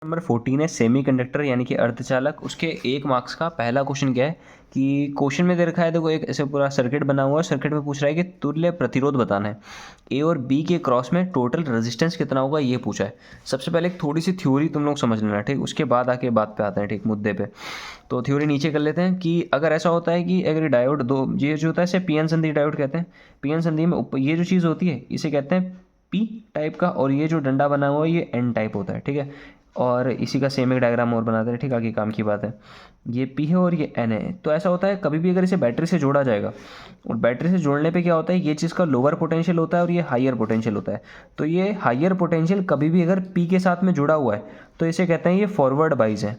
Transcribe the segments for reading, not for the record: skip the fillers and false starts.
Number 14 है semiconductor यानी कि अर्धचालक। उसके 1 मार्क्स का पहला क्वेश्चन क्या है कि क्वेश्चन में दे रखा है, देखो एक ऐसे पूरा सर्किट बना हुआ है। सर्किट में पूछ रहा है कि तुल्य प्रतिरोध बताना है। ए और बी के क्रॉस में टोटल रेजिस्टेंस कितना होगा, ये पूछा है। सबसे पहले एक थोड़ी सी थ्योरी तुम लोग समझ लेना, ठीक। उसके बाद आके बात पे आते हैं, ठीक, मुद्दे पे। तो थ्योरी नीचे कर लेते हैं कि अगर ऐसा होता है कि अगर डायोड दो, ये जो होता है इसे पीएन संधि डायोड कहते हैं। पीएन संधि में ये जो चीज़ होती है इसे कहते हैं पी टाइप का, और ये जो डंडा बना हुआ है ये एन टाइप होता है, ठीक है। और इसी का सेम एक डायग्राम और बनाते हैं, ठीक, आगे काम की बात है। ये पी है और ये एन है। तो ऐसा होता है कभी भी अगर इसे बैटरी से जोड़ा जाएगा, और बैटरी से जोड़ने पे क्या होता है, ये चीज़ का लोअर पोटेंशियल होता है और ये हायर पोटेंशियल होता है। तो ये हायर पोटेंशियल कभी भी अगर पी के साथ में जुड़ा हुआ है तो इसे कहते हैं ये फॉरवर्ड बाइज है,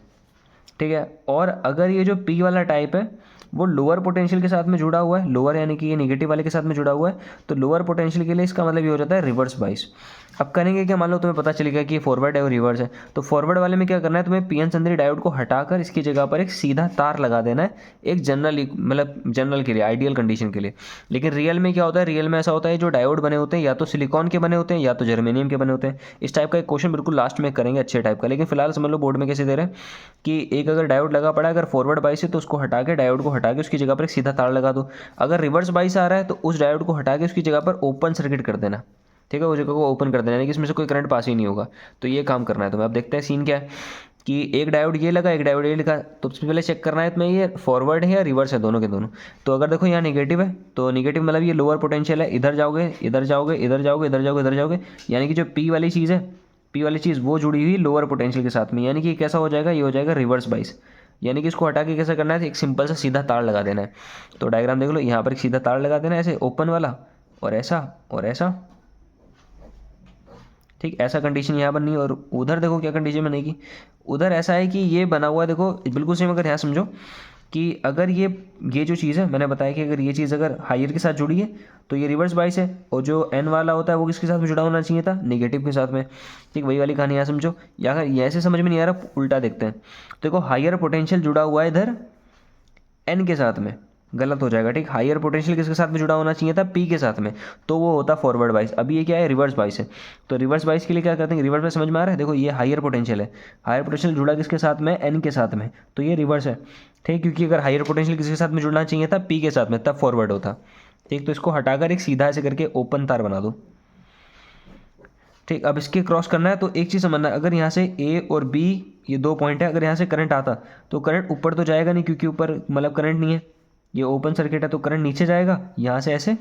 ठीक है। और अगर ये जो पी वाला टाइप है वो लोअर पोटेंशियल के साथ में जुड़ा हुआ है, लोअर यानी कि ये नेगेटिव वाले के साथ में जुड़ा हुआ है, तो लोअर पोटेंशियल के लिए इसका मतलब ये हो जाता है रिवर्स बाइस। अब करेंगे क्या, मान लो तुम्हें पता चलेगा कि ये फॉरवर्ड है और रिवर्स है, तो फॉरवर्ड वाले में क्या करना है, तुम्हें पीएन संधारित्र डायोड को हटाकर इसकी जगह पर एक सीधा तार लगा देना है, एक जनरल मतलब जनरल के लिए, आइडियल कंडीशन के लिए। लेकिन रियल में क्या होता है, रियल में ऐसा होता है जो डायोड बने होते हैं या तो सिलिकॉन के बने होते हैं या तो जर्मेनियम के बने होते हैं। इस टाइप का एक क्वेश्चन बिल्कुल लास्ट में करेंगे अच्छे टाइप का, लेकिन फिलहाल समझ लो बोर्ड में कैसे दे रहे हैं कि एक अगर डायोड लगा पड़ा है, अगर फॉरवर्ड बाइस है तो उसको हटा के, डायोड को हटा के उसकी जगह पर एक सीधा तार लगा दो। अगर रिवर्स बाइस आ रहा है तो उस डायोड को हटा के उसकी जगह पर ओपन सर्किट कर देना, ठीक है, उस जगह को ओपन कर देना, यानी कि इसमें से कोई करंट पास ही नहीं होगा। तो ये काम करना है तुम्हें। अब देखते हैं सीन क्या है कि एक डायोड ये लगा, एक डायोड ये लगा। तो सबसे पहले चेक करना है तुम्हें ये फॉरवर्ड है या रिवर्स है, दोनों के दोनों। तो अगर देखो यहाँ नेगेटिव है तो नेगेटिव मतलब ये लोअर पोटेंशियल है, इधर जाओगे इधर जाओगे इधर जाओगे इधर जाओगे इधर जाओगे, यानी कि जो पी वाली चीज़ है, पी वाली चीज़ वो जुड़ी हुई लोअर पोटेंशियल के साथ में, यानी कि कैसा हो जाएगा, ये हो जाएगा रिवर्स बाइस। यानी कि इसको हटा के कैसे करना है, एक सिंपल सा सीधा तार लगा देना है। तो डायग्राम देख लो, यहाँ पर एक सीधा तार लगा देना है ऐसे ओपन वाला, और ऐसा और ऐसा, ठीक। ऐसा कंडीशन यहाँ बननी है। और उधर देखो क्या कंडीशन बनेगी, उधर ऐसा है कि ये बना हुआ है, देखो बिल्कुल सेम। अगर यहाँ समझो कि अगर ये जो चीज़ है, मैंने बताया कि अगर ये चीज़ अगर हायर के साथ जुड़ी है तो ये रिवर्स बाइस है, और जो एन वाला होता है वो किसके साथ में जुड़ा होना चाहिए था, नेगेटिव के साथ में, ठीक। वही वाली कहानी यहाँ समझो। या अगर ये ऐसे समझ में नहीं आ रहा, उल्टा देखते हैं। देखो हायर पोटेंशियल जुड़ा हुआ है इधर एन के साथ में, गलत हो जाएगा, ठीक। हायर पोटेंशियल किसके साथ में जुड़ा होना चाहिए था, पी के साथ में, तो वो होता फॉरवर्ड बाइस। अभी ये क्या है, रिवर्स बाइस है। तो रिवर्स बाइस के लिए क्या करते हैं, रिवर्स बाइस समझ में आ रहा है, देखो ये हायर पोटेंशियल है, हायर पोटेंशियल जुड़ा किसके साथ में, एन के साथ में, तो ये रिवर्स है, ठीक। क्योंकि अगर हायर पोटेंशियल किसके साथ में जुड़ना चाहिए था, पी के साथ में, तब फॉरवर्ड होता, ठीक। तो इसको हटाकर एक सीधा ऐसे करके ओपन तार बना दो, ठीक। अब इसके क्रॉस करना है तो एक चीज़ समझना है, अगर यहाँ से ए और बी ये दो पॉइंट है, अगर यहाँ से करंट आता तो करंट ऊपर तो जाएगा नहीं, क्योंकि ऊपर मतलब करंट नहीं है, ये ओपन सर्किट है, तो करंट नीचे जाएगा यहाँ से ऐसे,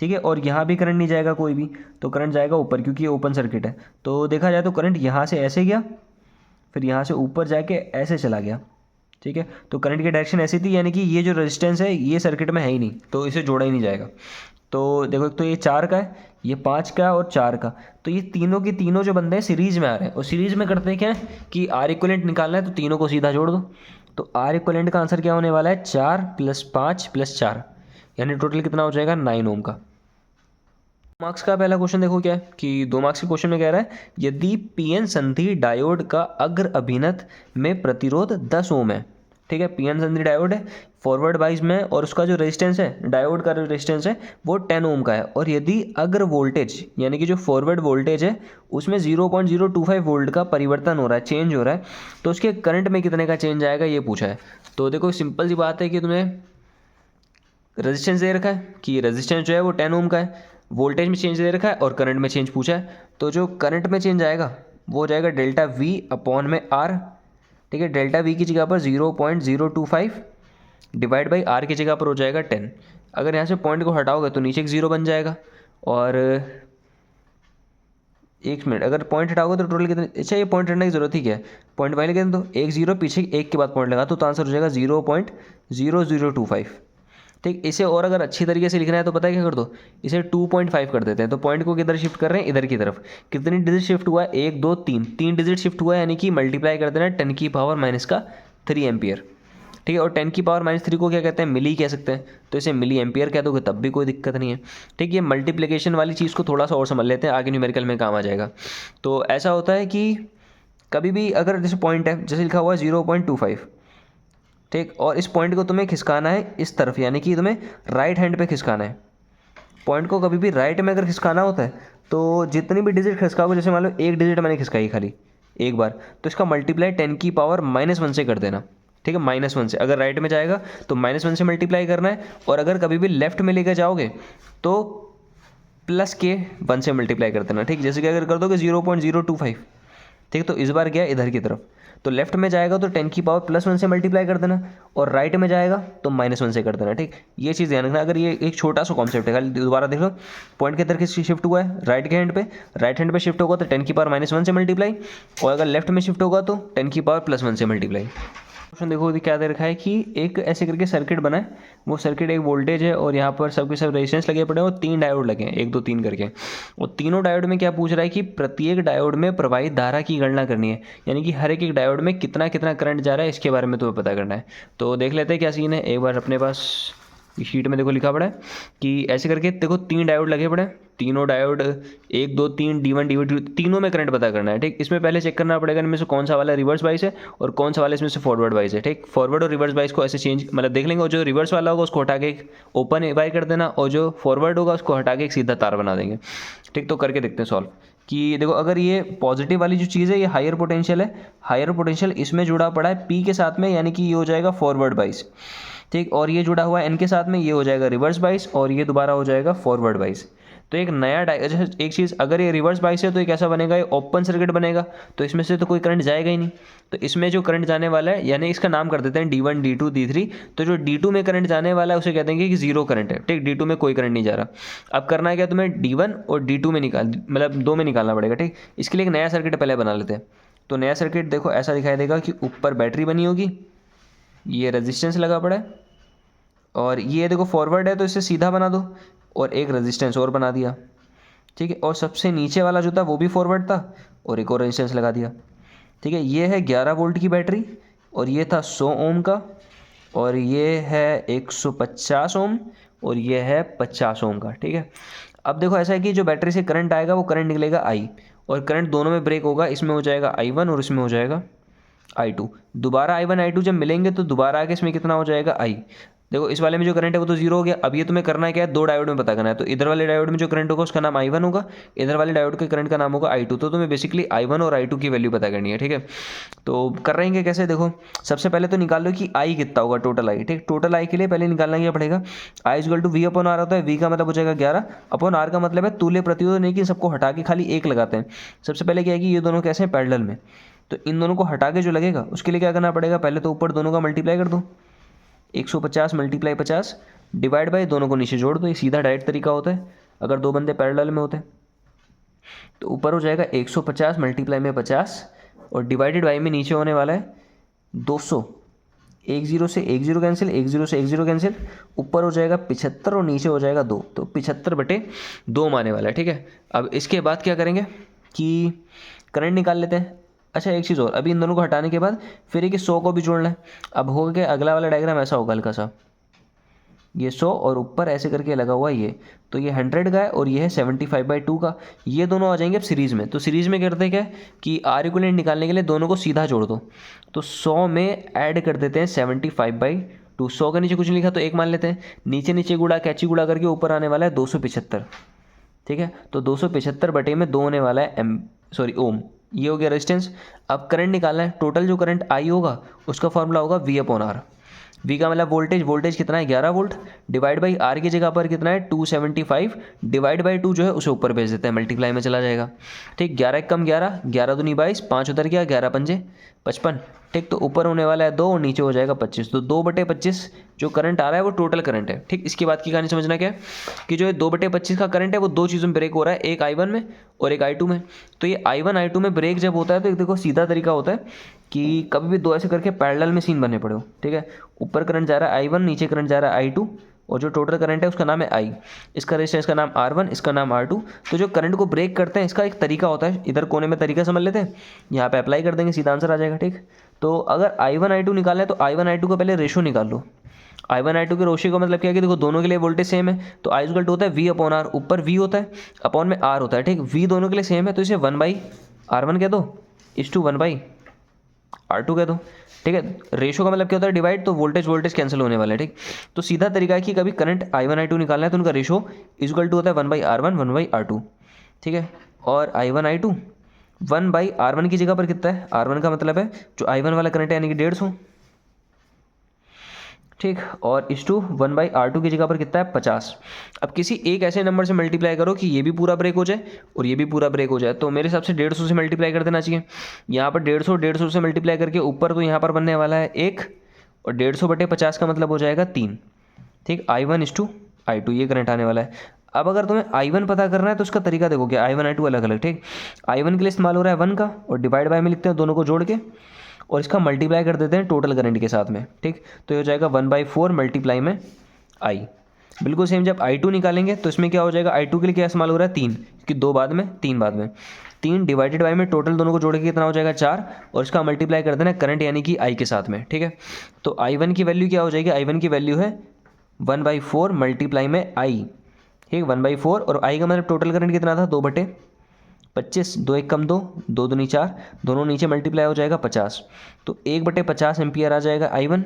ठीक है। और यहाँ भी करंट नहीं जाएगा कोई भी, तो करंट जाएगा ऊपर, क्योंकि ये ओपन सर्किट है। तो देखा जाए तो करंट यहाँ से ऐसे गया, फिर यहाँ से ऊपर जाके ऐसे चला गया, ठीक है। तो करंट की डायरेक्शन ऐसी थी, यानी कि ये जो रेजिस्टेंस है ये सर्किट में है ही नहीं, तो इसे जोड़ा ही नहीं जाएगा। तो देखो एक तो ये 4 का है, ये 5 का और 4 का, तो ये तीनों के तीनों जो बंदे हैं सीरीज में आ रहे हैं। और सीरीज में करते हैं क्या है कि आर इक्वलेंट निकालना है, तो तीनों को सीधा जोड़ दो। तो आर इक्वलेंट का आंसर क्या होने वाला है, 4 + 5 + 4, यानी टोटल कितना हो जाएगा, 9 ओम का। मार्क्स का पहला क्वेश्चन देखो क्या है कि 2 मार्क्स के क्वेश्चन में कह रहा है यदि पीएन संधि डायोड का अग्र अभिनत में प्रतिरोध 10 ओम है, ठीक है। पीएन संधि डायोड है फॉरवर्ड बाइस में, और उसका जो रेजिस्टेंस है, डायोड का जो रेजिस्टेंस है वो 10 ओम का है। और यदि अग्र वोल्टेज यानी कि जो फॉरवर्ड वोल्टेज है उसमें 0.025 वोल्ट का परिवर्तन हो रहा है, चेंज हो रहा है, तो उसके करंट में कितने का चेंज आएगा, ये पूछा है। तो देखो सिंपल सी बात है कि तुम्हें रेजिस्टेंस दे रखा है कि रेजिस्टेंस जो है वो 10 ओम का है, वोल्टेज में चेंज दे रखा है, और करंट में चेंज पूछा है। तो जो करंट में चेंज आएगा वो हो जाएगा डेल्टा वी अपॉन में आर, ठीक है। डेल्टा वी की जगह पर 0.025 डिवाइड बाई आर की जगह पर हो जाएगा 10। अगर यहाँ से पॉइंट को हटाओगे तो नीचे एक जीरो बन जाएगा, और एक मिनट, अगर पॉइंट हटाओगे तो टोटल कितने, अच्छा ये पॉइंट हटने की जरूरत ही क्या है, पॉइंट वाले कहते तो एक जीरो पीछे एक के बाद पॉइंट लगा तो आंसर हो जाएगा 0.0025, ठीक। इसे और अगर अच्छी तरीके से लिखना है तो पता है क्या कर दो, इसे 2.5 कर देते हैं। तो पॉइंट को किधर शिफ्ट कर रहे हैं, इधर की तरफ। कितनी डिजिट शिफ्ट हुआ है, 1 2 3, 3 डिजिट शिफ्ट हुआ है, यानी कि मल्टीप्लाई कर देना 10⁻³ एम्पियर, ठीक है। और 10⁻³ को क्या कहते हैं, मिली कह सकते हैं, तो इसे मिली एम्पियर कह दोगे तब भी कोई दिक्कत नहीं है, ठीक। ये मल्टीप्लिकेशन वाली चीज़ को थोड़ा सा और समझ लेते हैं, आगे न्यूमेरिकल में काम आ जाएगा। तो ऐसा होता है कि कभी भी अगर जैसे पॉइंट है, जैसे लिखा हुआ है 0.25, ठीक, और इस पॉइंट को तुम्हें खिसकाना है इस तरफ, यानी कि तुम्हें राइट हैंड पे खिसकाना है। पॉइंट को कभी भी राइट में अगर खिसकाना होता है तो जितनी भी डिजिट खिसकाओगे, जैसे मान लो एक डिजिट मैंने खिसकाई खाली, एक बार, तो इसका मल्टीप्लाई 10⁻⁻1 से कर देना, ठीक है, -1 से। अगर राइट में जाएगा तो -1 से मल्टीप्लाई करना है, और अगर कभी भी लेफ्ट में लेकर जाओगे तो +के 1 से मल्टीप्लाई कर देना, ठीक। जैसे कि अगर कर दोगे 0.025, ठीक, तो इस बार गया इधर की तरफ, तो लेफ्ट में जाएगा तो 10⁻+1 से मल्टीप्लाई कर देना, और राइट में जाएगा तो -1 से कर देना, ठीक। ये चीज़ ध्यान रखना। अगर ये एक छोटा सा कॉन्सेप्ट है, खाली दोबारा देख लो, पॉइंट किधर किस शिफ्ट हुआ है, राइट के हैंड पे, राइट हैंड पे शिफ्ट होगा तो 10⁻−1 से मल्टीप्लाई, और अगर लेफ्ट में शिफ्ट होगा तो 10⁻+1 से मल्टीप्लाई। क्वेश्चन देखो क्या दे रखा है कि एक ऐसे करके सर्किट बना है, वो सर्किट एक वोल्टेज है और यहाँ पर सबके सब रेजिस्टेंस लगे पड़े हैं और 3 डायोड लगे हैं, 1 2 3 करके। और तीनों डायोड में क्या पूछ रहा है कि प्रत्येक डायोड में प्रवाहित धारा की गणना करनी है, यानी कि हर एक डायोड में कितना कितना करंट जा रहा है इसके बारे में तुम्हें पता करना है। तो देख लेते हैं क्या सीन है। एक बार अपने पास शीट में देखो लिखा पड़ा है कि ऐसे करके देखो 3 डायोड लगे पड़े हैं, तीनों डायोड 1 2 3 D1 D2 तीनों में करंट पता करना है, ठीक। इसमें पहले चेक करना पड़ेगा इनमें से कौन सा वाला रिवर्स बाइस है और कौन सा वाला इसमें से फॉरवर्ड बाइस है, ठीक। फॉरवर्ड और रिवर्स बाइस को ऐसे चेंज मतलब देख लेंगे, और जो रिवर्स वाला होगा उसको हटा के एक ओपन वायर कर देना, और जो फॉरवर्ड होगा उसको हटा के एक सीधा तार बना देंगे, ठीक। तो करके देखते हैं सॉल्व कि देखो अगर ये पॉजिटिव वाली जो चीज़ है ये हायर पोटेंशियल है, हायर पोटेंशियल इसमें जुड़ा पड़ा है P के साथ में, यानी कि ये हो जाएगा फॉरवर्ड बाइस, ठीक। और ये जुड़ा हुआ है N के साथ में, ये हो जाएगा रिवर्स बाइस, और ये दोबारा हो जाएगा फॉरवर्ड बाइस। तो एक नया एक चीज़, अगर ये रिवर्स बाइस है तो ये कैसा बनेगा, ये ओपन सर्किट बनेगा, तो इसमें से तो कोई करंट जाएगा ही नहीं। तो इसमें जो करंट जाने वाला है, यानी इसका नाम कर देते हैं D1 D2 D3, तो जो D2 में करंट जाने वाला है उसे कहते हैं कि 0 करंट है, ठीक। D2 में कोई करंट नहीं जा रहा। अब करना है क्या, तुम्हें D1 और D2 में मतलब 2 में निकालना पड़ेगा, ठीक। इसके लिए एक नया सर्किट पहले बना लेते हैं। तो नया सर्किट देखो ऐसा दिखाई देगा कि ऊपर बैटरी बनी होगी, ये रेजिस्टेंस लगा पड़ा है, और ये देखो फॉरवर्ड है तो इसे सीधा बना दो, और एक रेजिस्टेंस और बना दिया, ठीक है। और सबसे नीचे वाला जो था वो भी फॉरवर्ड था, और एक और रेजिस्टेंस लगा दिया, ठीक है। ये है 11 वोल्ट की बैटरी, और ये था 100 ओम का, और ये है 150 ओम, और ये है 50 ओम का, ठीक है। अब देखो ऐसा है कि जो बैटरी से करंट आएगा वो करंट निकलेगा आई, और करंट दोनों में ब्रेक होगा, इसमें हो जाएगा I1 और इसमें हो जाएगा I2। दोबारा I1 I2 जब मिलेंगे तो दोबारा आके इसमें कितना हो जाएगा I। देखो इस वाले में जो करंट है वो तो 0 हो गया। अब ये तुम्हें करना है क्या है, 2 डायोड में पता करना है। तो इधर वाले डायोड में जो करंट होगा उसका नाम I1 होगा, इधर वाले डायोड के करंट का नाम होगा I2। तो तुम्हें बेसिकली I1 और I2 की वैल्यू पता करनी है, ठीक है। तो कर रहेंगे कैसे, देखो सबसे पहले तो निकाल लो कि I कितना होगा, टोटल I, ठीक। टोटल I के लिए पहले निकालना क्या पड़ेगा, I = V/R होता है। V का मतलब हो जाएगा 11 अपॉन R का मतलब है तुल्य प्रतिरोध, नहीं कि सबको हटा के खाली एक लगाते हैं। सबसे पहले क्या है कि ये दोनों कैसे हैं, पैरेलल में, तो इन दोनों को हटा के जो लगेगा उसके लिए क्या करना पड़ेगा, पहले तो ऊपर दोनों का मल्टीप्लाई कर दो, 150 × 50 डिवाइड बाई दोनों को नीचे जोड़ दो। ये सीधा डायरेक्ट तरीका होता है अगर दो बंदे पैरेलल में होते हैं। तो ऊपर हो जाएगा 150 × 50 और डिवाइडेड बाई में नीचे होने वाला है 200। 1 0 से 1 0 कैंसिल, 1 0 से 1 0 कैंसिल, ऊपर हो जाएगा 75 और नीचे हो जाएगा 2, तो 75/2 आने वाला है, ठीक है। अब इसके बाद क्या करेंगे कि करंट निकाल लेते हैं। अच्छा एक चीज़ और, अभी इन दोनों को हटाने के बाद फिर एक 100 को भी जोड़ना है। अब हो गया अगला वाला डायग्राम ऐसा होगा हल्का सा, ये 100 और ऊपर ऐसे करके लगा हुआ ये, तो ये 100 का है और ये है 75/2 का। ये दोनों आ जाएंगे अब सीरीज़ में। तो सीरीज़ में करते हैं क्या कि R इक्विवेलेंट निकालने के लिए दोनों को सीधा जोड़ दो। तो 100 में ऐड कर देते हैं 75/2। 100 के नीचे कुछ नहीं लिखा तो 1 मान लेते हैं, नीचे नीचे गुड़ा कैची गुड़ा करके ऊपर आने वाला है 275, ठीक है। तो 275/2 होने वाला है ओम। ये हो गया रेजिस्टेंस। अब करंट निकालना है। टोटल जो करंट आई होगा उसका फॉर्मूला होगा V/R। V का मतलब वोल्टेज, वोल्टेज कितना है 11 वोल्ट, डिवाइड बाई R की जगह पर कितना है 275, डिवाइड बाई 2 जो है उसे ऊपर भेज देते हैं, मल्टीप्लाई में चला जाएगा, ठीक। 11 कम 11, 11 दूनी 22, 5 उधर गया, 11 पंजे 55, ठीक। तो ऊपर होने वाला है 2 और नीचे हो जाएगा 25। तो 2/25 जो करंट आ रहा है वो टोटल करंट है, ठीक। इसके बाद की कहानी समझना क्या है कि जो 2/25 का करंट है वो दो चीज़ों में ब्रेक हो रहा है, एक I1 में और एक I2 में। तो ये I1 I2 में ब्रेक जब होता है तो देखो सीधा तरीका होता है कि कभी भी दो ऐसे करके पैरेलल में सीन बने पड़े हो, ठीक है। ऊपर करंट जा रहा है I1, नीचे करंट जा रहा है I2, और जो टोटल करंट है उसका नाम है I। इसका रेजिस्टेंस का नाम R1, इसका नाम R2। तो जो करंट को ब्रेक करते हैं इसका एक तरीका होता है, इधर कोने में तरीका समझ लेते हैं, यहाँ पे अप्लाई कर देंगे, सीधा आंसर आ जाएगा, ठीक। तो अगर I1 I2 निकालना है तो I1 I2 का पहले रेशो निकाल लो। I1 I2 के रेशो का मतलब क्या है कि देखो दोनों के लिए वोल्टेज सेम है, तो I इक्वल टू होता है V/R। ऊपर V होता है, अपॉन में R होता है, ठीक। V दोनों के लिए सेम है तो इसे 1/R1 कह दो, इस टू 1/R2 कह दो, ठीक है। रेशो का मतलब क्या होता है डिवाइड, तो वोल्टेज वोल्टेज कैंसिल होने वाले हैं, ठीक। तो सीधा तरीका है कि कभी करंट I1 I2 निकालना है तो उनका रेशो इक्वल टू होता है 1/R1 1/R2, ठीक है। और I1 I2 1/R1 की जगह पर कितना है, R1 का मतलब है जो I1 वाला करंट है यानी कि 150, ठीक। और इस टू 1/R2 की जगह पर कितना है 50। अब किसी एक ऐसे नंबर से मल्टीप्लाई करो कि ये भी पूरा ब्रेक हो जाए और ये भी पूरा ब्रेक हो जाए, तो मेरे हिसाब से 150 से मल्टीप्लाई कर देना चाहिए। यहाँ पर 150 से मल्टीप्लाई करके ऊपर तो यहाँ पर बनने वाला है 1 और 150/50 का मतलब हो जाएगा 3, ठीक। I1:I2 ये करंट आने वाला है। अब अगर तुम्हें I1 पता करना है तो उसका तरीका देखो क्या, I1 I2 अलग अलग, ठीक। I1 के लिए इस्तेमाल हो रहा है 1 का और डिवाइड बाय में लिखते हैं दोनों को जोड़ के और इसका मल्टीप्लाई कर देते हैं टोटल करंट के साथ में, ठीक। तो ये हो जाएगा 1/4 मल्टीप्लाई में I। बिल्कुल सेम जब I2 निकालेंगे तो इसमें क्या हो जाएगा, I2 के लिए क्या इस्तेमाल हो रहा है 3, कि 2 बाद में 3 बाद में, 3 डिवाइडेड बाय में टोटल दोनों को जोड़ के कितना हो जाएगा 4 और इसका मल्टीप्लाई कर देना करंट यानी कि I के साथ में, ठीक है। तो I1 की वैल्यू क्या हो जाएगी, I1 की वैल्यू है 1/4 मल्टीप्लाई में I, ठीक। 1/4 और I का मतलब टोटल करंट कितना था 2/25, 2 1 कम 2, 2 दूनी 4, दोनों नीचे मल्टीप्लाई हो जाएगा 50, तो 1/50 एम्पियर आ जाएगा I1।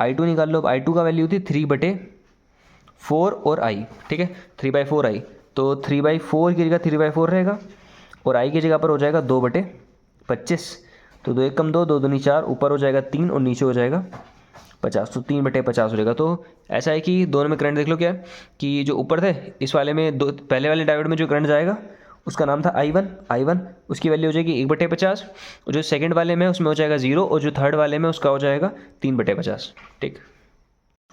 I2 निकाल लो, I2 का वैल्यू थी 3/4 और I, ठीक है, 3/4 I, तो 3/4 की जगह 3/4 रहेगा और I की जगह पर हो जाएगा 2/25, तो 2 1 कम 2, 2 दूनी 4, ऊपर हो जाएगा 3 और नीचे हो जाएगा 50, तो 3/50 हो जाएगा। तो ऐसा है कि दोनों में करंट देख लो क्या है कि जो ऊपर थे इस वाले में पहले वाले डायोड में जो करंट जाएगा उसका नाम था I1, उसकी वैल्यू हो जाएगी 1/50 और जो सेकंड वाले में उसमें हो जाएगा 0 और जो थर्ड वाले में उसका हो जाएगा 3/50, ठीक।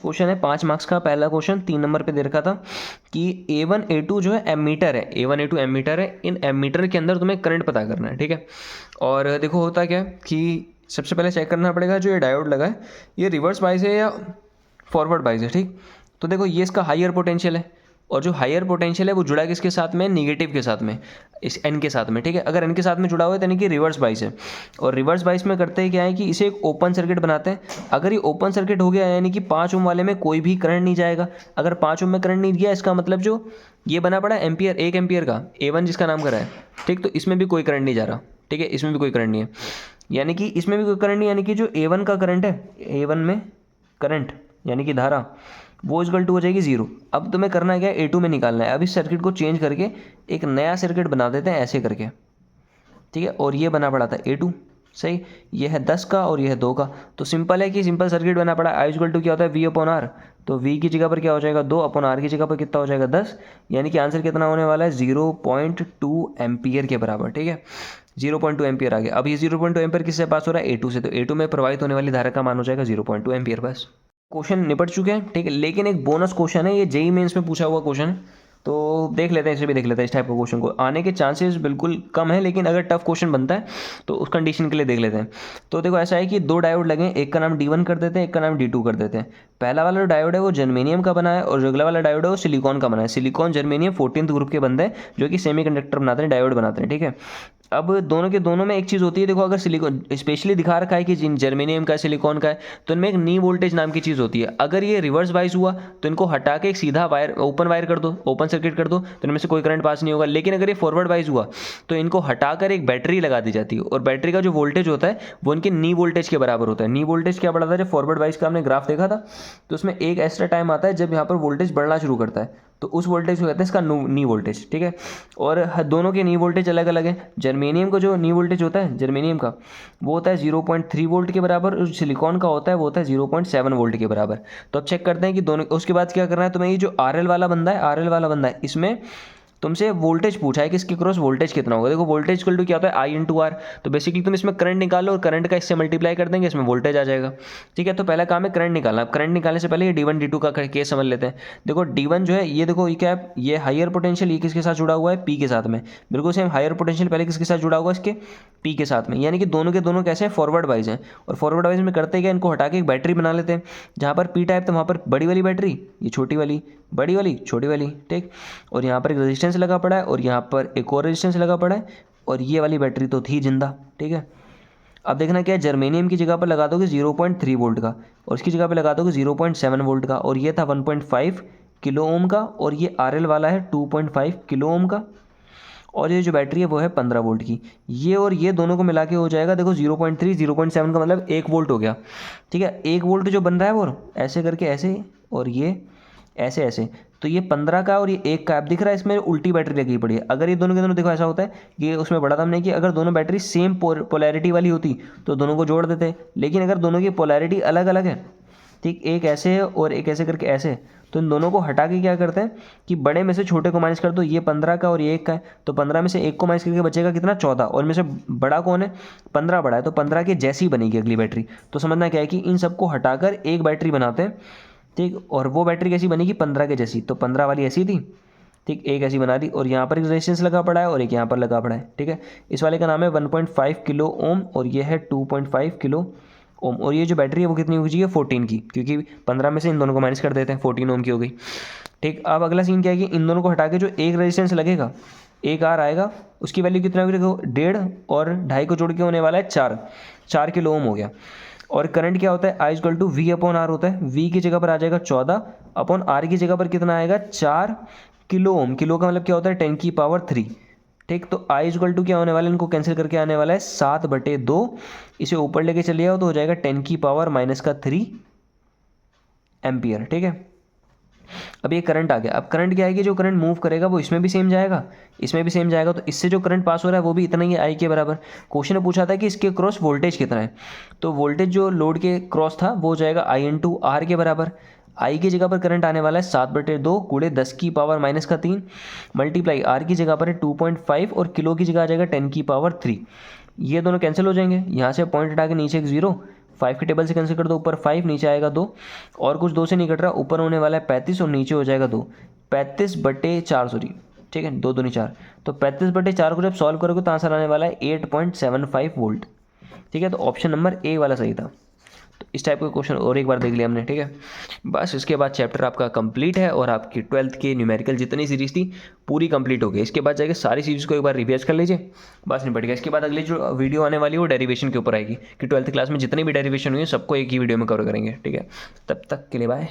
क्वेश्चन है 5 मार्क्स का, पहला क्वेश्चन 3 नंबर पे दे रखा था कि A1 A2 जो है एमीटर है, A1 A2 एमीटर है, इन एमीटर के अंदर तुम्हें करंट पता करना है, ठीक है। और देखो होता क्या है कि सबसे पहले चेक करना पड़ेगा जो ये डायोड लगा है ये रिवर्स बाइस है या फॉरवर्ड बाइस है, ठीक। तो देखो ये इसका हायर पोटेंशियल है और जो हायर पोटेंशियल है वो जुड़ा है किसके साथ में, निगेटिव के साथ में, इस एन के साथ में, ठीक है। अगर एन के साथ में जुड़ा हुआ है तो यानी कि रिवर्स बाइस है और रिवर्स बाइस में करते हैं क्या है कि इसे एक ओपन सर्किट बनाते हैं। अगर ये ओपन सर्किट हो गया यानी कि 5 ओम वाले में कोई भी करंट नहीं जाएगा। अगर 5 ओम में करंट नहीं गया इसका मतलब जो ये बना पड़ा एम्पियर, 1 एम्पियर का A1 जिसका नाम करा है, ठीक, तो इसमें भी कोई करंट नहीं जा रहा, ठीक है, इसमें भी कोई करंट नहीं है, यानी कि इसमें भी कोई करंट नहीं, यानी कि जो A1 का करंट है, A1 में करंट यानी कि धारा वो इक्वल टू हो जाएगी 0। अब तुम्हें करना है क्या, A2 में निकालना है। अब इस सर्किट को चेंज करके एक नया सर्किट बना देते हैं ऐसे करके, ठीक है। और ये बना पड़ा था A2, सही, ये है 10 का और ये है 2 का, तो सिंपल है कि सिंपल सर्किट बना पड़ा। I इक्वल टू क्या होता है V/R, तो V की जगह पर क्या हो जाएगा 2/R की जगह पर कितना हो जाएगा 10, यानी कि आंसर कितना होने वाला है 0.2 एम्पियर के बराबर, ठीक है। 0.2 एम्पियर आ गया। अब ये 0.2 एम्पियर किससे पास हो रहा है, A2 से, तो A2 में प्रवाहित होने वाली धारा का मान हो जाएगा 0.2 एम्पियर। बस क्वेश्चन निपट चुके हैं, ठीक है। लेकिन एक बोनस क्वेश्चन है, ये जेईई मेंस में पूछा हुआ क्वेश्चन है, तो देख लेते हैं, इसे भी देख लेते हैं। इस टाइप का क्वेश्चन को आने के चांसेस बिल्कुल कम है, लेकिन अगर टफ क्वेश्चन बनता है तो उस कंडीशन के लिए देख लेते हैं। तो देखो ऐसा है कि 2 डायोड लगे, एक का नाम D1 कर देते हैं, एक का नाम D2 कर देते हैं। पहला वाला जो डायोड है वो जर्मेनियम का बना है और जो अगला वाला डायोड है वो सिलिकॉन का बना है। सिलिकॉन जर्मेनियम 14th ग्रुप के बंदे हैं जो कि सेमीकंडक्टर बनाते हैं, डायोड बनाते हैं, ठीक है। अब दोनों के दोनों में एक चीज़ होती है, देखो अगर सिलिकॉन स्पेशली दिखा रखा है कि जर्मेनियम का है, सिलिकॉन का है, तो इनमें एक नी वोल्टेज नाम की चीज़ होती है। अगर ये रिवर्स बाइस हुआ तो इनको हटा के एक सीधा वायर, ओपन वायर कर दो, ओपन सर्किट कर दो, तो इनमें से कोई करंट पास नहीं होगा। लेकिन अगर ये फॉरवर्ड बाइस हुआ तो इनको हटाकर एक बैटरी लगा दी जाती है और बैटरी का जो वोल्टेज होता है वो इनके नी वोल्टेज के बराबर होता है। नी वोल्टेज क्या बढ़ा था, जब फॉरवर्ड बाइस का हमने ग्राफ देखा था तो उसमें एक ऐसा टाइम आता है जब यहाँ पर वोल्टेज बढ़ना शुरू करता है, तो उस वोल्टेज को कहते हैं इसका नी वोल्टेज, ठीक है। और दोनों के नी वोल्टेज अलग अलग है। जर्मेनियम का जो नी वोल्टेज होता है जर्मेनियम का वो होता है 0.3 वोल्ट के बराबर, और सिलिकॉन का होता है वो होता है 0.7 वोल्ट के बराबर। तो अब चेक करते हैं कि दोनों, उसके बाद क्या करना है तुम्हें, ये जो RL वाला बंदा है, RL वाला बंदा है, इसमें तुमसे वोल्टेज पूछा है कि इसके क्रॉस वोल्टेज कितना होगा। देखो वोल्टेज इक्वल टू क्या होता है I/R, तो बेसिकली तुम इसमें करंट निकालो और करंट का इससे मल्टीप्लाई कर देंगे, इसमें वोल्टेज आ जाएगा, ठीक है। तो पहला काम है करंट निकालना। करंट निकालने से पहले ये D1 D2 का केस समझ लेते हैं। देखो D1 जो है ये देखो ये क्या है, ये हायर पोटेंशियल, ये किसके साथ जुड़ा हुआ है, P के साथ में। बिल्कुल सेम हायर पोटेंशियल पहले किसके साथ जुड़ा हुआ है, इसके P के साथ में, यानी कि दोनों के दोनों कैसे हैं, फॉरवर्ड वाइज हैं। और फॉरवर्ड वाइज में करते क्या, इनको हटा के एक बैटरी बना लेते हैं, जहाँ पर P टाइप तो वहाँ पर बड़ी वाली बैटरी, ये छोटी वाली, बड़ी वाली छोटी वाली, ठीक। और यहाँ पर एक रेजिस्टेंस लगा पड़ा है और यहाँ पर एक और रेजिस्टेंस लगा पड़ा है और ये वाली बैटरी तो थी जिंदा, ठीक है। अब देखना क्या है, जर्मेनियम की जगह पर लगा दोगे 0.3 वोल्ट का और इसकी जगह पर लगा दोगे 0.7 वोल्ट का, और ये था 1.5 किलो ओम का, और ये RL वाला है 2.5 किलो ओम का, और ये जो बैटरी है वो है 15 वोल्ट की। ये और ये दोनों को मिला के हो जाएगा देखो 0.3 0.7 का मतलब 1 वोल्ट हो गया, ठीक है। 1 वोल्ट जो बन रहा है वो ऐसे करके ऐसे और ये ऐसे ऐसे, तो ये 15 का और ये 1 का, आप दिख रहा है इसमें उल्टी बैटरी लगी पड़ी है। अगर ये दोनों के दोनों देखो ऐसा होता है कि उसमें बड़ा दाम नहीं कि अगर दोनों बैटरी सेम पोलैरिटी वाली होती तो दोनों को जोड़ देते, लेकिन अगर दोनों की पोलैरिटी अलग अलग है, ठीक, एक ऐसे है और एक ऐसे करके ऐसे, तो इन दोनों को हटा के क्या करते हैं कि बड़े में से छोटे को माइनस कर दो। ये 15 का और ये 1 का है, तो 15 में से 1 को माइनस करके बचेगा कितना, 14, और में से बड़ा कौन है, 15 बड़ा है, तो 15 के जैसी बनेगी अगली बैटरी। तो समझना क्या है कि इन सबको हटाकर एक बैटरी बनाते हैं, ठीक, और वो बैटरी कैसी बनेगी, 15 के जैसी। तो 15 वाली ऐसी थी, ठीक, एक ऐसी बना दी, और यहाँ पर एक रेजिस्टेंस लगा पड़ा है और एक यहाँ पर लगा पड़ा है, ठीक है। इस वाले का नाम है 1.5 किलो ओम और ये है 2.5 किलो ओम, और ये जो बैटरी है वो कितनी होगी, 14 की, क्योंकि 15 में से इन दोनों को माइनस कर देते हैं, 14 ओम की हो गई, ठीक। अब अगला सीन क्या है कि इन दोनों को हटा के जो एक रेजिस्टेंस लगेगा, एक आर आएगा, उसकी वैल्यू कितना होगी, देखो 1.5 और 2.5 को जोड़ के होने वाला है 4 किलो ओम हो गया। और करंट क्या होता है, I equal to V upon R होता है। वी की जगह पर आ जाएगा 14 अपॉन आर की जगह पर कितना आएगा, 4 किलो ओम। किलो का मतलब क्या होता है, 10⁻3, ठीक। तो आई इक्वल टू क्या होने वाला है, इनको कैंसिल करके आने वाला है 7/2, इसे ऊपर लेके चलिए आओ तो हो जाएगा 10⁻³ एम्पियर, ठीक है। अब ये करंट आ गया। अब करंट क्या है कि जो करंट मूव करेगा वो इसमें भी सेम जाएगा, इसमें भी सेम जाएगा, तो इससे जो करंट पास हो रहा है वो भी इतना ही है, आई के बराबर। क्वेश्चन ने पूछा था कि इसके क्रॉस वोल्टेज कितना है, तो वोल्टेज जो लोड के क्रॉस था वो हो जाएगा आई इंटू आर के बराबर। आई की जगह पर करंट आने वाला है 7/2 गुणे 10⁻³ मल्टीप्लाई आर की जगह पर है 2.5 और किलो की जगह आ जाएगा 10⁻3। ये दोनों कैंसिल हो जाएंगे, यहाँ से पॉइंट हटा के नीचे एक 0, 5 के टेबल से कैंसिल कर दो, ऊपर 5 नीचे आएगा 2, और कुछ 2 से नहीं कट रहा, ऊपर होने वाला है 35 और नीचे हो जाएगा 2, 35/4 सॉरी, ठीक है, 2 दूनी 4, तो 35/4 को जब सॉल्व करोगे तो आंसर आने वाला है 8.75 वोल्ट, ठीक है। तो ऑप्शन नंबर ए वाला सही था। तो इस टाइप का क्वेश्चन और एक बार देख लिया हमने, ठीक है। बस इसके बाद चैप्टर आपका कंप्लीट है और आपकी 12th के न्यूमेरिकल जितनी सीरीज़ थी पूरी कंप्लीट हो गई। इसके बाद जाके सारी सीरीज़ को एक बार रिवाइज कर लीजिए, बस निपट गया। इसके बाद अगली जो वीडियो आने वाली है वो डेरिवेशन के ऊपर आएगी कि 12th क्लास में जितनी भी डेरिवेशन हुई है सबको एक ही वीडियो में कवर करेंगे, ठीक है। तब तक के लिए बाय।